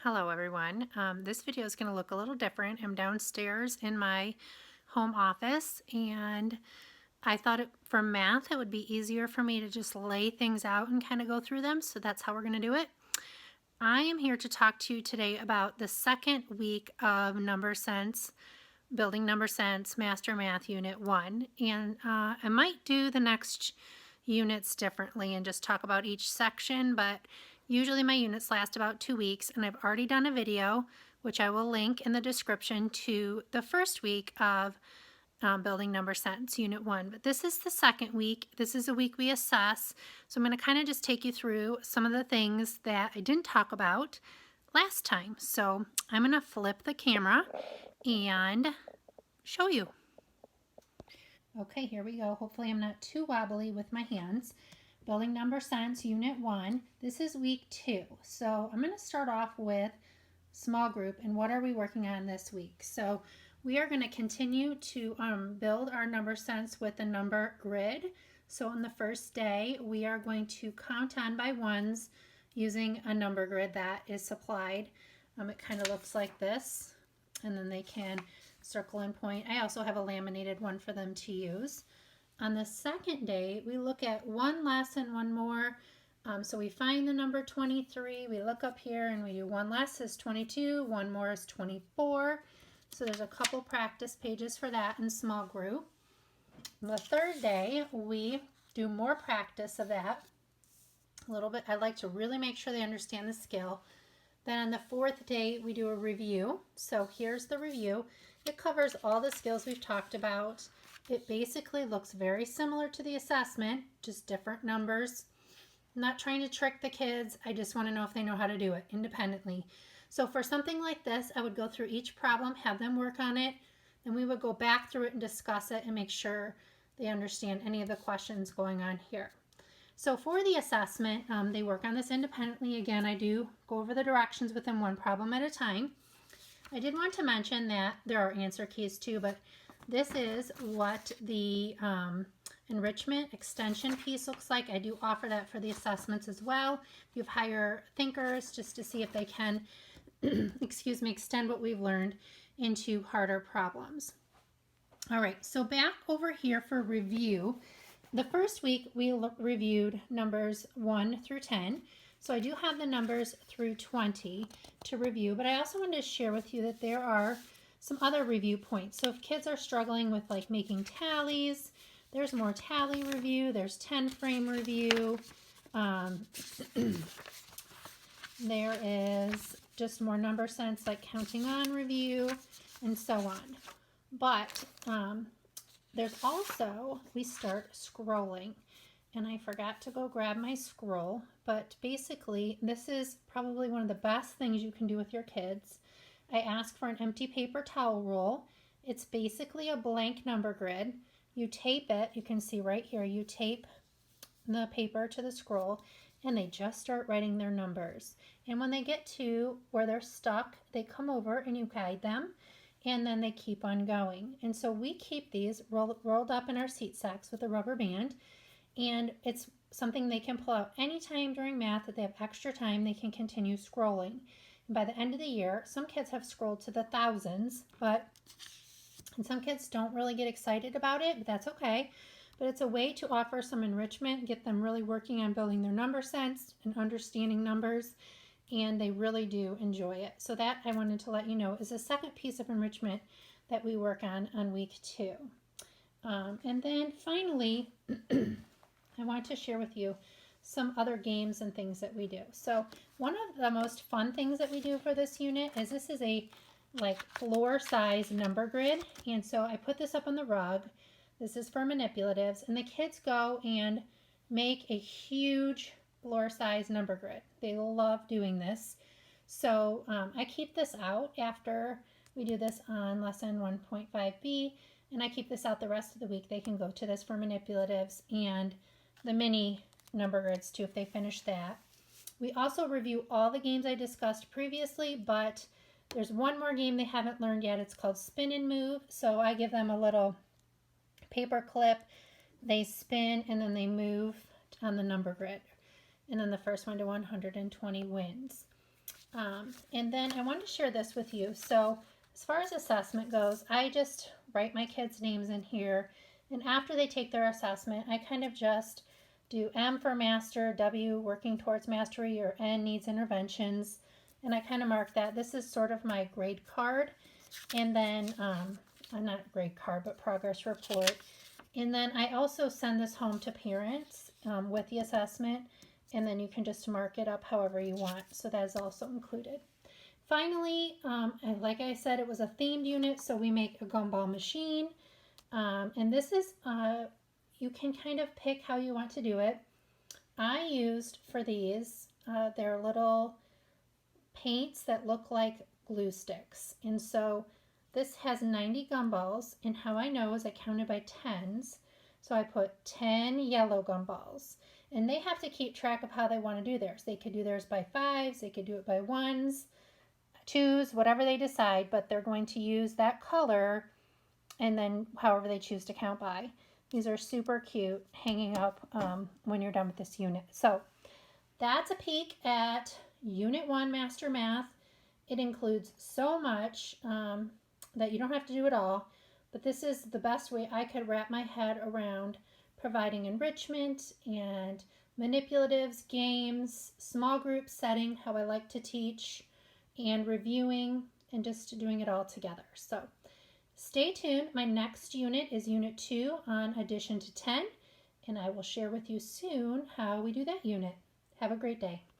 Hello everyone. This video is going to look a little different. I'm downstairs in my home office and I thought for math it would be easier for me to just lay things out and kind of go through them, so that's how we're going to do it. I am here to talk to you today about the second week of Number Sense, Building Number Sense, Master Math Unit 1, and I might do the next units differently and just talk about each section, but usually my units last about 2 weeks, and I've already done a video, which I will link in the description, to the first week of Building Number Sense, Unit 1. But this is the second week. This is a week we assess, so I'm going to kind of just take you through some of the things that I didn't talk about last time. So I'm going to flip the camera and show you. Okay, here we go. Hopefully I'm not too wobbly with my hands. Building Number Sense, Unit 1. This is week 2. So I'm going to start off with small group and what are we working on this week. So we are going to continue to build our number sense with a number grid. So on the first day, we are going to count on by ones using a number grid that is supplied. It kind of looks like this, and then they can circle and point. I also have a laminated one for them to use. On the second day, we look at one less and one more. So we find the number 23, we look up here and we do one less is 22, one more is 24. So there's a couple practice pages for that in small group. On the third day, we do more practice of that a little bit. I like to really make sure they understand the skill. Then on the fourth day, we do a review. So here's the review. It covers all the skills we've talked about. It basically looks very similar to the assessment, just different numbers. I'm not trying to trick the kids. I just want to know if they know how to do it independently. So for something like this, I would go through each problem, have them work on it, then we would go back through it and discuss it and make sure they understand any of the questions going on here. So for the assessment, they work on this independently. Again, I do go over the directions with them one problem at a time. I did want to mention that there are answer keys too, but this is what the enrichment extension piece looks like. I do offer that for the assessments as well. If you have higher thinkers, just to see if they can, excuse me, extend what we've learned into harder problems. All right, so back over here for review. The first week we reviewed numbers 1 through 10. So I do have the numbers through 20 to review, but I also wanted to share with you that there are some other review points. So if kids are struggling with like making tallies, there's more tally review, there's 10 frame review. There is just more number sense like counting on review and so on. But there's also, we start scrolling, and I forgot to go grab my scroll, but basically this is probably one of the best things you can do with your kids. I ask for an empty paper towel roll. It's basically a blank number grid. You tape it, you can see right here, you tape the paper to the scroll and they just start writing their numbers. And when they get to where they're stuck, they come over and you guide them and then they keep on going. And so we keep these rolled up in our seat sacks with a rubber band, and it's something they can pull out anytime during math that they have extra time. They can continue scrolling. And by the end of the year, some kids have scrolled to the thousands, and some kids don't really get excited about it, but that's okay. But it's a way to offer some enrichment, get them really working on building their number sense and understanding numbers, and they really do enjoy it. So that I wanted to let you know is a second piece of enrichment that we work on week 2. And then finally, I want to share with you some other games and things that we do. So one of the most fun things that we do for this unit is this is a like floor size number grid, and so I put this up on the rug. This is for manipulatives, and the kids go and make a huge floor size number grid. They love doing this. So I keep this out after we do this on lesson 1.5b, and I keep this out the rest of the week. They can go to this for manipulatives and the mini number grids too if they finish that. We also review all the games I discussed previously, but there's one more game they haven't learned yet. It's called Spin and Move. So I give them a little paper clip. They spin and then they move on the number grid. And then the first one to 120 wins. And then I wanted to share this with you. So as far as assessment goes, I just write my kids' names in here. And after they take their assessment, I kind of just do M for master, W working towards mastery, or N needs interventions. And I kind of mark that. This is sort of my grade card. And then, not grade card, but progress report. And then I also send this home to parents with the assessment. And then you can just mark it up however you want. So that is also included. Finally, and like I said, it was a themed unit, so we make a gumball machine. And this is, you can kind of pick how you want to do it. I used for these, they're little paints that look like glue sticks. And so this has 90 gumballs, and how I know is I counted by tens. So I put 10 yellow gumballs. And they have to keep track of how they want to do theirs. They could do theirs by fives, they could do it by ones, twos, whatever they decide, but they're going to use that color and then however they choose to count by. These are super cute hanging up when you're done with this unit. So that's a peek at Unit 1 Master Math. It includes so much that you don't have to do it all, but this is the best way I could wrap my head around providing enrichment and manipulatives, games, small group setting, how I like to teach, and reviewing, and just doing it all together. So stay tuned. My next unit is Unit 2 on addition to 10, and I will share with you soon how we do that unit. Have a great day.